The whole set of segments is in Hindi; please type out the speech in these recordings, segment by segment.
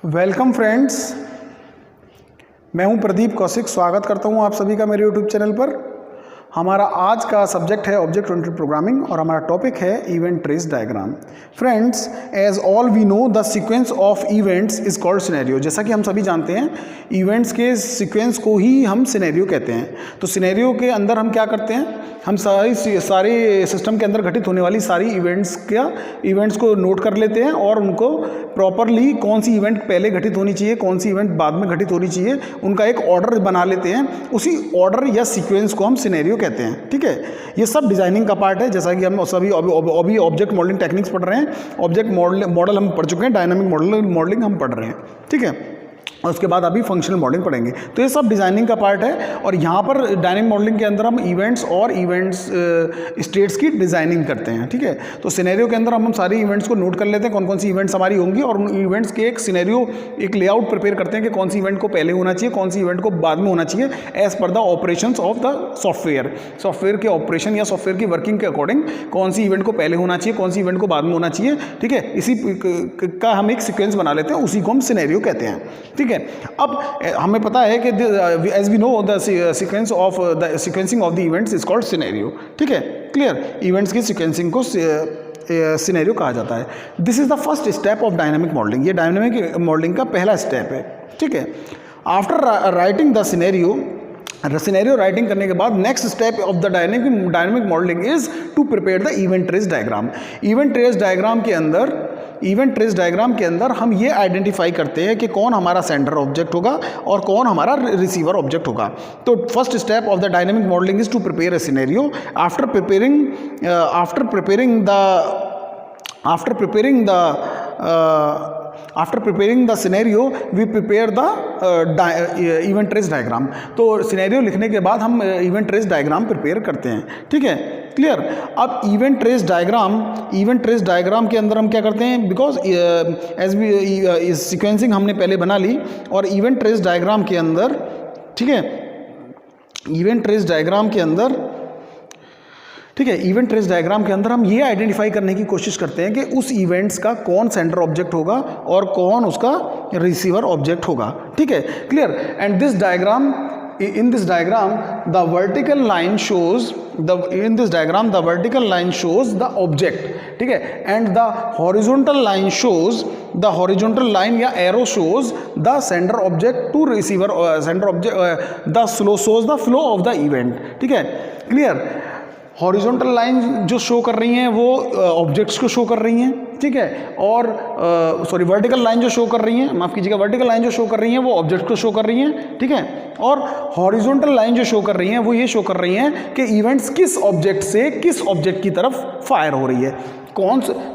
वेलकम फ्रेंड्स, मैं हूं प्रदीप कौशिक। स्वागत करता हूं आप सभी का मेरे यूट्यूब चैनल पर। हमारा आज का सब्जेक्ट है ऑब्जेक्ट ओरिएंटेड प्रोग्रामिंग और हमारा टॉपिक है event trace diagram. Friends, as all we know the sequence of events is called scenario. जैसा कि हम सभी जानते हैं, इवेंट्स के सीक्वेंस को ही हम सिनेरियो कहते हैं। तो सिनेरियो के अंदर हम क्या करते हैं, हम सारे सिस्टम के अंदर घटित होने वाली सारी इवेंट्स को नोट कर लेते हैं और उनको प्रॉपरली कौन सी इवेंट पहले घटित होनी चाहिए, कौन सी इवेंट बाद में घटित होनी चाहिए, उनका एक ऑर्डर बना लेते हैं। उसी ऑर्डर या सीक्वेंस को हम सिनेरियो कहते हैं। ठीक है, ये सब डिजाइनिंग का पार्ट है। जैसा कि हम सभी अभी ऑब्जेक्ट मॉडलिंग टेक्निक्स पढ़ रहे हैं, ऑब्जेक्ट मॉडल हम पढ़ चुके हैं, डायनामिक मॉडलिंग हम पढ़ रहे हैं। ठीक है, और उसके बाद अभी फंक्शनल मॉडलिंग पढ़ेंगे। तो ये सब डिज़ाइनिंग का पार्ट है और यहाँ पर डायनामिक मॉडलिंग के अंदर हम इवेंट्स और स्टेट्स की डिज़ाइनिंग करते हैं। ठीक है, तो सिनेरियो के अंदर हम सारी इवेंट्स को नोट कर लेते हैं, कौन कौन सी इवेंट्स हमारी होंगी, और उन इवेंट्स के एक सिनेरियो, एक लेआउट प्रिपेयर करते हैं कि कौन सी इवेंट को पहले होना चाहिए, कौन सी इवेंट को बाद में होना चाहिए, as per the operations of the software के ऑपरेशन या सॉफ्टवेयर की वर्किंग के अकॉर्डिंग कौन सी इवेंट को पहले होना चाहिए, कौन सी इवेंट को बाद में होना चाहिए। ठीक है, इसी का हम एक सीक्वेंस बना लेते हैं, उसी को हम सिनेरियो कहते हैं। ठीक है, अब हमें पता है कि as we know the sequencing of the events is called scenario. ठीक है, क्लियर, इवेंट्स की सीक्वेंसिंग को सिनेरियो कहा जाता है। This is the first step of dynamic modelling. ये डायनामिक मॉडलिंग का पहला स्टेप है। ठीक है, after writing the scenario writing करने के बाद next step of the dynamic modelling is to prepare the event trace diagram. Event trace diagram के अंदर हम ये आइडेंटिफाई करते हैं कि कौन हमारा सेंडर ऑब्जेक्ट होगा और कौन हमारा रिसीवर ऑब्जेक्ट होगा। तो first step of the dynamic modelling is to prepare a scenario. After preparing the scenario, we prepare the event trace diagram. तो सिनेरियो लिखने के बाद हम इवेंट ट्रेस डायग्राम प्रिपेयर करते हैं। ठीक है, क्लियर। अब इवेंट ट्रेस डायग्राम के अंदर हम क्या करते हैं, बिकॉज एज वी सीक्वेंसिंग हमने पहले बना ली, और इवेंट ट्रेस डायग्राम के अंदर, ठीक है, इवेंट ट्रेस डायग्राम के अंदर हम ये आइडेंटिफाई करने की कोशिश करते हैं कि उस इवेंट्स का कौन सेंडर ऑब्जेक्ट होगा और कौन उसका रिसीवर ऑब्जेक्ट होगा। ठीक है, clear. And in this diagram the vertical line shows the object. ठीक है, and the horizontal line या arrow shows the sender object to receiver shows the flow of the event. ठीक है, क्लियर। हॉरिजॉन्टल लाइन जो शो कर रही हैं वो ऑब्जेक्ट्स को शो कर रही हैं। ठीक है, और वर्टिकल लाइन जो शो कर रही हैं, माफ़ कीजिएगा, वर्टिकल लाइन जो शो कर रही हैं वो ऑब्जेक्ट को शो कर रही हैं। ठीक है, और हॉरिजॉन्टल लाइन जो शो कर रही हैं वो ये शो कर रही हैं कि इवेंट्स किस ऑब्जेक्ट से किस ऑब्जेक्ट की तरफ फायर हो रही है।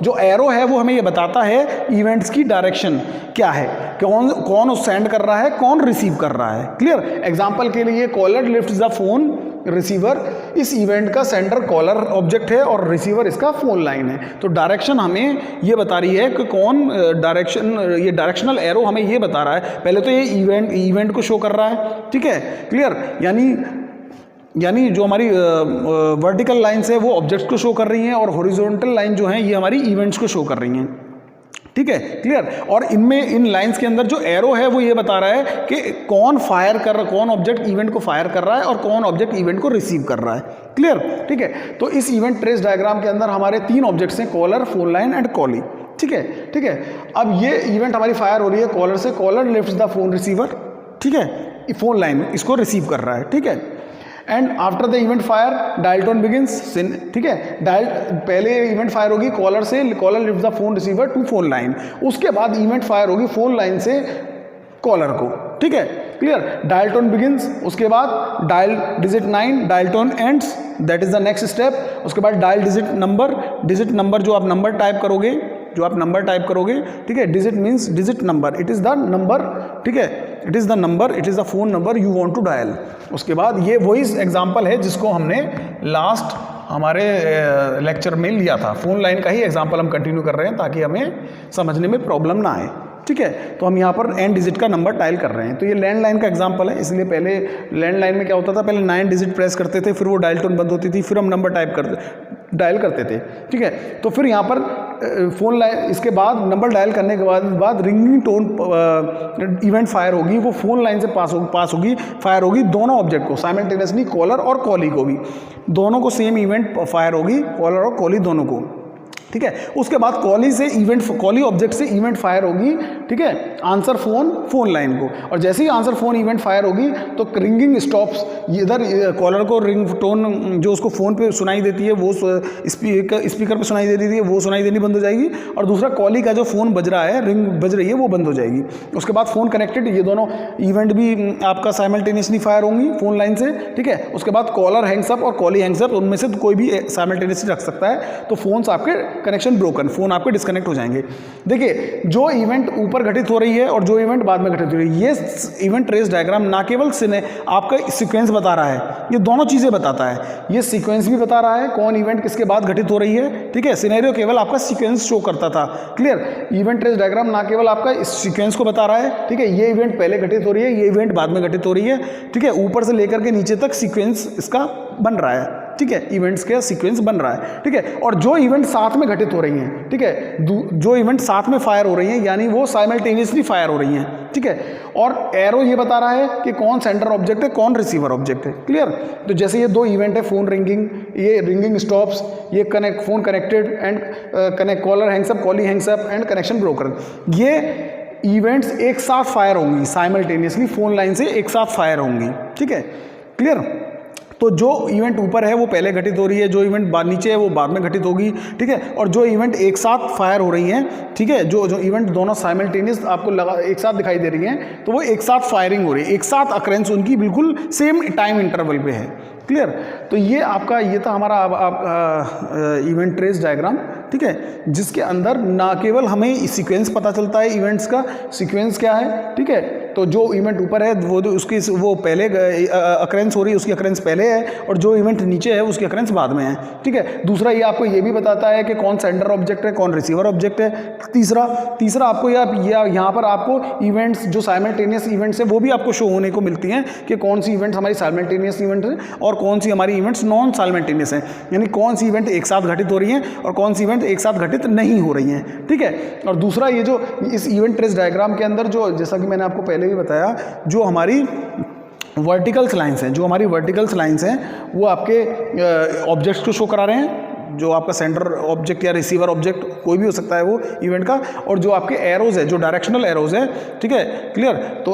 जो एरो है वो हमें ये बताता है इवेंट्स की डायरेक्शन क्या है, कौन सेंड कर रहा है, कौन रिसीव कर रहा है। क्लियर। एग्जाम्पल के लिए, caller lifts the phone, receiver, इस इवेंट का सेंडर कॉलर ऑब्जेक्ट है और रिसीवर इसका फोन लाइन है। तो डायरेक्शन हमें ये बता रही है कि कौन ये डायरेक्शनल एरो हमें ये बता रहा है। पहले तो ये इवेंट को शो कर रहा है। ठीक है, क्लियर। यानी जो हमारी वर्टिकल लाइन्स है वो ऑब्जेक्ट्स को शो कर रही हैं, और हॉरिजॉन्टल लाइन जो है ये हमारी इवेंट्स को शो कर रही हैं। ठीक है, क्लियर। और इन लाइंस के अंदर जो एरो है वो ये बता रहा है कि कौन ऑब्जेक्ट इवेंट को फायर कर रहा है और कौन ऑब्जेक्ट इवेंट को रिसीव कर रहा है। क्लियर। ठीक है, तो इस इवेंट ट्रेस डायग्राम के अंदर हमारे 3 ऑब्जेक्ट्स हैं, कॉलर, फोन लाइन एंड कॉली। ठीक है, ठीक है। अब ये इवेंट हमारी फायर हो रही है कॉलर से, caller lifts the phone receiver. ठीक है, फोन लाइन इसको रिसीव कर रहा है। ठीक है, and after the event fire dial tone begins. ठीक है, पहले इवेंट फायर होगी कॉलर से, caller lifts the phone receiver to phone line. उसके बाद इवेंट फायर होगी फोन लाइन से कॉलर को। ठीक है, क्लियर। डायल टोन बिगिंस, उसके बाद dial digit 9, dial tone ends, that is the next step. उसके बाद डायल डिजिट नंबर जो आप नंबर टाइप करोगे, ठीक है, digit means digit number, it is the number. ठीक है, it is the phone number you want to dial. उसके बाद ये वही एग्जांपल है जिसको हमने लास्ट हमारे लेक्चर में लिया था। फोन लाइन का ही एग्जांपल हम कंटिन्यू कर रहे हैं ताकि हमें समझने में प्रॉब्लम ना आए। ठीक है, तो हम यहाँ पर एन डिजिट का नंबर डायल कर रहे हैं। तो ये लैंडलाइन का एग्जांपल है, इसलिए पहले लैंडलाइन में क्या होता था, पहले 9 डिजिट प्रेस करते थे, फिर वो डायल टोन बंद होती थी, फिर हम नंबर डायल करते थे। ठीक है, तो फिर यहाँ पर फ़ोन लाइन, इसके बाद नंबर डायल करने के बाद रिंगिंग टोन इवेंट फायर होगी, वो फ़ोन लाइन से पास होगी, फायर होगी दोनों ऑब्जेक्ट को साइमल्टेनियसली, कॉलर और कॉली को भी, दोनों को सेम इवेंट फायर होगी, कॉलर और कॉली दोनों को, ठीक है। उसके बाद कॉली से इवेंट, कॉली ऑब्जेक्ट से इवेंट फायर होगी, ठीक है, आंसर फोन लाइन को, और जैसे ही आंसर फोन इवेंट फायर होगी तो रिंगिंग स्टॉप्स, इधर कॉलर को रिंग टोन जो उसको फ़ोन पे सुनाई देती है वो स्पीकर पे सुनाई दे रही है वो सुनाई देनी बंद हो जाएगी, और दूसरा कॉली का जो फ़ोन बज रहा है, रिंग बज रही है, वो बंद हो जाएगी। उसके बाद फ़ोन कनेक्टेड, ये दोनों इवेंट भी आपका साइमल्टेनियसली फायर होंगी फ़ोन लाइन से, ठीक है। उसके बाद कॉलर हैंग्स अप और कॉली हैंग्स अप, उनमें से कोई भी साइमल्टेनियसली रख सकता है, तो फ़ोन्स आपके कनेक्शन ब्रोकन, फ़ोन आपके डिस्कनेक्ट हो जाएंगे। देखिए, जो इवेंट ऊपर घटित हो रही है और जो इवेंट बाद में घटित हो रही है, ये इवेंट ट्रेस डायग्राम ना केवल आपका सीक्वेंस बता रहा है, ये दोनों चीज़ें बताता है, ये सीक्वेंस भी बता रहा है कौन इवेंट किसके बाद घटित हो रही है, ठीक है। सिनेरियो केवल आपका सीक्वेंस शो करता था, क्लियर। इवेंट ट्रेस डायग्राम ना केवल आपका इस सीक्वेंस को बता रहा है, ठीक है, ये इवेंट पहले घटित हो रही है, ये इवेंट बाद में घटित हो रही है, ठीक है, ऊपर से लेकर के नीचे तक सीक्वेंस इसका बन रहा है, ठीक है, इवेंट्स का सीक्वेंस बन रहा है, ठीक है। और जो इवेंट साथ में घटित हो रही हैं, ठीक है, जो इवेंट साथ में फायर हो रही हैं, यानी वो साइमल्टेनियसली फायर हो रही हैं, ठीक है। और एरो ये बता रहा है कि कौन सेंटर ऑब्जेक्ट है, कौन रिसीवर ऑब्जेक्ट है, क्लियर। तो जैसे ये दो इवेंट है, फोन रिंगिंग, ये रिंगिंग स्टॉप्स, ये phone connected and connect, caller hangs up, callee hangs up and connection broken, ये इवेंट्स एक साथ फायर होंगी साइमल्टेनियसली, फोन लाइन से एक साथ फायर होंगी, ठीक है, क्लियर। तो जो इवेंट ऊपर है वो पहले घटित हो रही है, जो इवेंट नीचे है वो बाद में घटित होगी, ठीक है। और जो इवेंट एक साथ फायर हो रही हैं, ठीक है, जो इवेंट दोनों साइमल्टेनियस आपको लगा एक साथ दिखाई दे रही हैं, तो वो एक साथ फायरिंग हो रही है, एक साथ अकरेंस उनकी बिल्कुल सेम टाइम इंटरवल पे है, क्लियर। तो ये आपका, ये था हमारा इवेंट ट्रेस डायग्राम, ठीक है, जिसके अंदर ना केवल हमें सीक्वेंस पता चलता है, इवेंट्स का सीक्वेंस क्या है, ठीक है। तो जो इवेंट ऊपर है वो पहले अकरेंस हो रही है, उसकी अकरेंस पहले है, और जो इवेंट नीचे है उसकी अकरेंस बाद में है, ठीक है। दूसरा ये आपको ये भी बताता है कि कौन सेंडर ऑब्जेक्ट है, कौन रिसीवर ऑब्जेक्ट है। तीसरा आपको यहाँ पर आपको इवेंट्स जो साइमल्टेनियस इवेंट्स है वो भी आपको शो होने को मिलती हैं कि कौन सी इवेंट्स हमारी साइमल्टेनियस इवेंट है और कौन सी हमारी इवेंट्स नॉन साइमल्टेनियस हैं, यानी कौन सी इवेंट एक साथ घटित हो रही हैं और कौन सी इवेंट एक साथ घटित नहीं हो रही हैं, ठीक है। और दूसरा ये जो इस इवेंट ट्रेस डायग्राम के अंदर जो, जैसा कि मैंने आपको पहले भी बताया, जो हमारी वर्टिकल्स लाइंस हैं, वो आपके ऑब्जेक्ट्स को शो करा रहे हैं, जो आपका सेंटर ऑब्जेक्ट या रिसीवर ऑब्जेक्ट कोई भी हो सकता है वो इवेंट का, और जो आपके एरोज है, जो डायरेक्शनल एरोज है, ठीक है, क्लियर। तो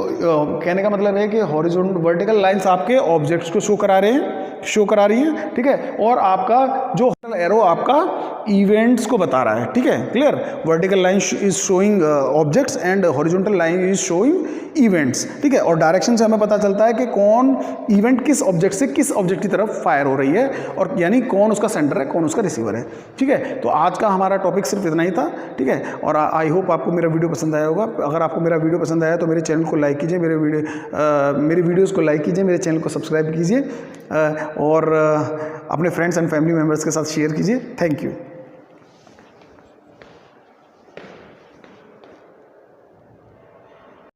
कहने का मतलब है कि हॉरिजॉन्टल वर्टिकल लाइंस आपके ऑब्जेक्ट्स को शो करा रही हैं, ठीक है, और आपका जो एरो आपका इवेंट्स को बता रहा है, ठीक है, clear. Vertical line is showing objects and horizontal line is showing events, ठीक है। और डायरेक्शन से हमें पता चलता है कि कौन इवेंट किस ऑब्जेक्ट से किस ऑब्जेक्ट की तरफ फायर हो रही है, और यानी कौन उसका सेंटर है, कौन उसका रिसीवर है, ठीक है। तो आज का हमारा टॉपिक सिर्फ इतना ही था, ठीक है। और आई होप आपको मेरा वीडियो पसंद आया होगा। अगर आपको मेरा वीडियो पसंद आया तो मेरे चैनल को लाइक कीजिए, मेरी वीडियोज़ को लाइक कीजिए, मेरे चैनल को सब्सक्राइब कीजिए, और अपने फ्रेंड्स एंड फैमिली मेम्बर्स के साथ शेयर कीजिए। Thank you.